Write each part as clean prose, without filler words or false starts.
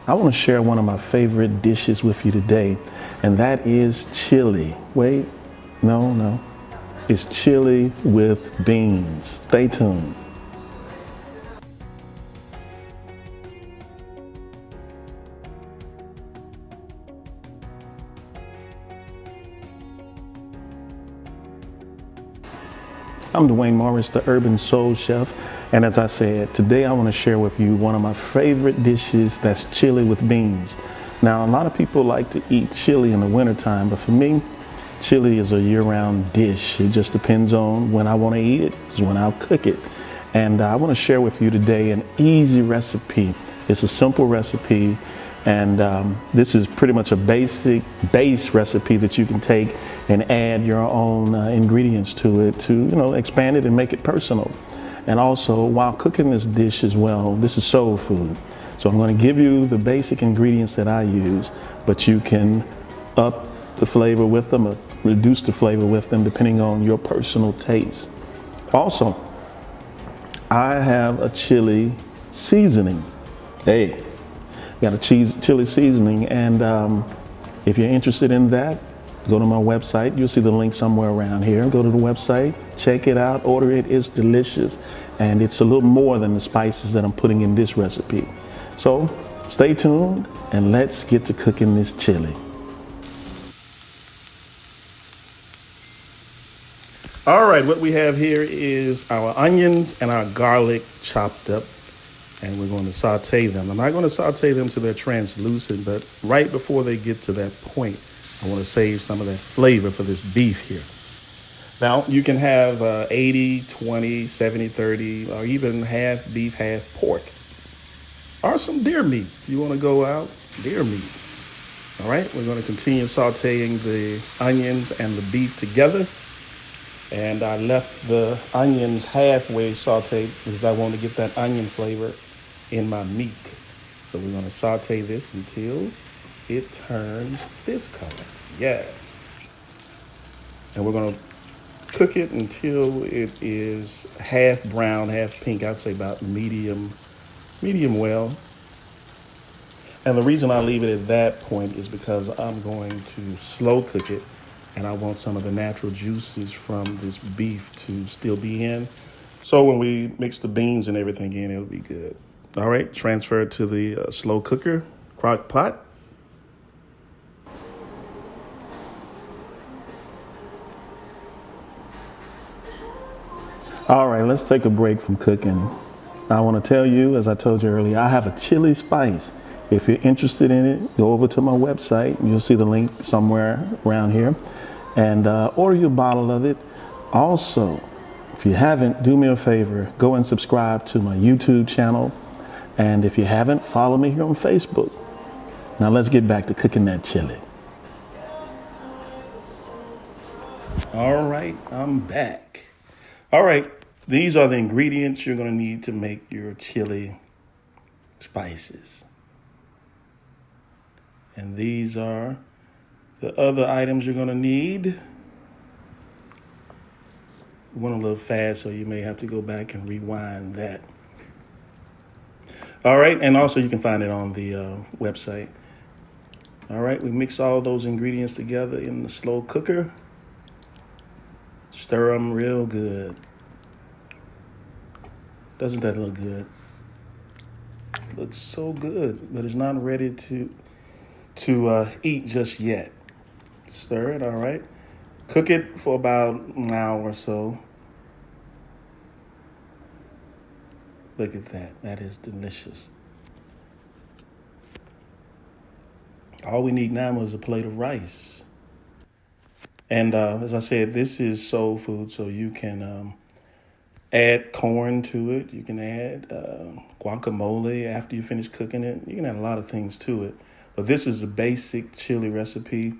I want to share one of my favorite dishes with you today, and that is chili. Wait, no. It's chili with beans. Stay tuned. I'm Dwayne Morris, the Urban Soul Chef, and as I said, today I want to share with you one of my favorite dishes, that's chili with beans. Now, a lot of people like to eat chili in the wintertime, but for me, chili is a year-round dish. It just depends on when I want to eat it, is when I'll cook it. And I want to share with you today an easy recipe. It's a simple recipe, and this is pretty much a basic base recipe that you can take and add your own ingredients to it to, expand it and make it personal. And also, while cooking this dish as well, this is soul food. So I'm going to give you the basic ingredients that I use, but you can up the flavor with them or reduce the flavor with them depending on your personal taste. Also, I have a chili seasoning. Hey, got a chili seasoning, and if you're interested in that, go to my website. You'll see the link somewhere around here. Go to the website, check it out, order it. It's delicious, and it's a little more than the spices that I'm putting in this recipe. So stay tuned, and let's get to cooking this chili. All right, what we have here is our onions and our garlic chopped up, and we're going to saute them. I'm not going to saute them till they're translucent, but right before they get to that point, I want to save some of that flavor for this beef here. Now, you can have 80, 20, 70, 30, or even half beef, half pork, or some deer meat. If you want to go out, deer meat. All right, we're going to continue sauteing the onions and the beef together. And I left the onions halfway sauteed because I want to get that onion flavor in my meat. So we're going to saute this until it turns this color. Yeah. And we're going to cook it until it is half brown, half pink. I'd say about medium well. And the reason I leave it at that point is because I'm going to slow cook it, and I want some of the natural juices from this beef to still be in. So when we mix the beans and everything in, it'll be good. All right, transfer it to the slow cooker, crock pot. All right, let's take a break from cooking. I want to tell you, as I told you earlier, I have a chili spice. If you're interested in it, go over to my website. You'll see the link somewhere around here, and order your bottle of it. Also, if you haven't, do me a favor, go and subscribe to my YouTube channel. And if you haven't, follow me here on Facebook. Now let's get back to cooking that chili. All right, I'm back. All right, these are the ingredients you're going to need to make your chili spices. And these are the other items you're going to need. Went a little fast, so you may have to go back and rewind that. All right, and also you can find it on the website. All right, we mix all those ingredients together in the slow cooker. Stir them real good. Doesn't that look good? Looks so good, but it's not ready to eat just yet. Stir it, all right. Cook it for about an hour or so. Look at that. That is delicious. All we need now is a plate of rice. And as I said, this is soul food, so you can add corn to it. You can add guacamole after you finish cooking it. You can add a lot of things to it. But this is a basic chili recipe.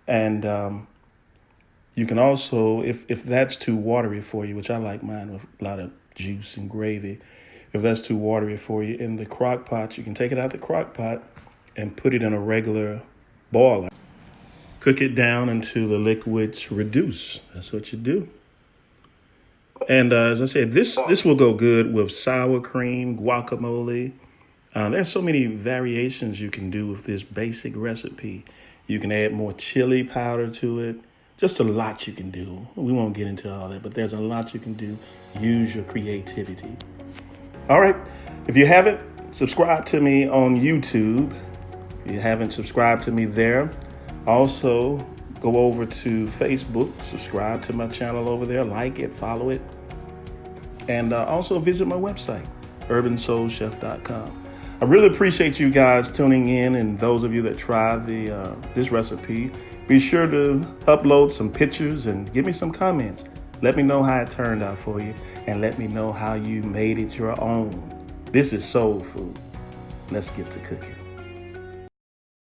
And you can also, if that's too watery for you, which I like mine with a lot of juice and gravy, if that's too watery for you, in the crock pot, you can take it out the crock pot and put it in a regular boiler. Cook it down until the liquids reduce. That's what you do. And as I said, this will go good with sour cream, guacamole, There's so many variations you can do with this basic recipe. You can add more chili powder to it. Just a lot you can do. We won't get into all that, but there's a lot you can do. Use your creativity. All right. If you haven't, subscribe to me on YouTube. If you haven't subscribed to me there, also go over to Facebook, subscribe to my channel over there, like it, follow it, and also visit my website, urbansoulchef.com. I really appreciate you guys tuning in, and those of you that try this recipe, be sure to upload some pictures and give me some comments. Let me know how it turned out for you, and let me know how you made it your own. This is soul food. Let's get to cooking.